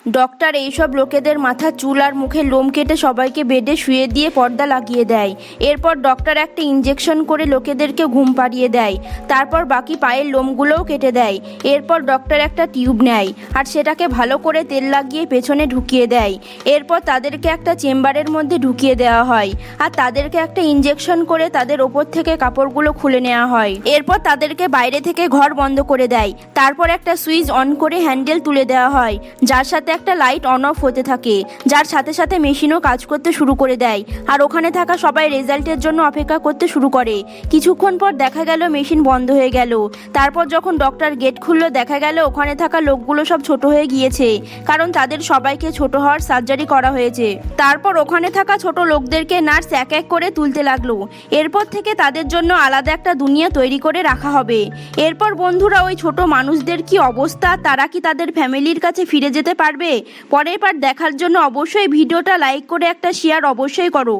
Doctor এইসব লোকেদের মাথা চুল আর মুখের লোম কেটে সবাইকে বেডে শুয়ে দিয়ে পর্দা লাগিয়ে দেয়। এরপর ডক্টর একটা ইঞ্জেকশন করে লোকেদেরকে ঘুম পাড়িয়ে দেয়। তারপর বাকি পায়ের লোমগুলোও কেটে দেয়। এরপর ডক্টর একটা টিউব নেয় আর সেটাকে ভালো করে তেল লাগিয়ে পেছনে ঢুকিয়ে দেয়। এরপর তাদেরকে একটা চেম্বারের মধ্যে ঢুকিয়ে দেওয়া হয় আর তাদেরকে একটা ইঞ্জেকশন করে তাদের ওপর থেকে কাপড়গুলো খুলে নেওয়া হয়। এরপর তাদেরকে বাইরে থেকে ঘর বন্ধ করে দেয়। তারপর একটা সুইচ অন করে হ্যান্ডেল তুলে দেওয়া হয়, যার সাথে একটা লাইট অন অফ হতে থাকে, যার সাথে সাথে মেশিনও কাজ করতে শুরু করে দেয়। আর ওখানে থাকা সবাই রেজাল্টের জন্য অপেক্ষা করতে শুরু করে। কিছুক্ষণ পর দেখা গেল মেশিন বন্ধ হয়ে গেল। তারপর যখন ডক্টর গেট খুললো দেখা গেল ওখানে থাকা লোকগুলো সব ছোট হয়ে গিয়েছে, কারণ তাদের সবাইকে ছোট হওয়ার সার্জারি করা হয়েছে। তারপর ওখানে থাকা ছোট লোকদেরকে নার্স এক এক করে তুলতে লাগলো। এরপর থেকে তাদের জন্য আলাদা একটা দুনিয়া তৈরি করে রাখা হবে। এরপর বন্ধুরা, ওই ছোট মানুষদের কি অবস্থা, তারা কি তাদের ফ্যামিলির কাছে ফিরে যেতে পারবে? পরের পার্ট দেখার জন্য অবশ্যই ভিডিওটা লাইক করে একটা শেয়ার অবশ্যই করো।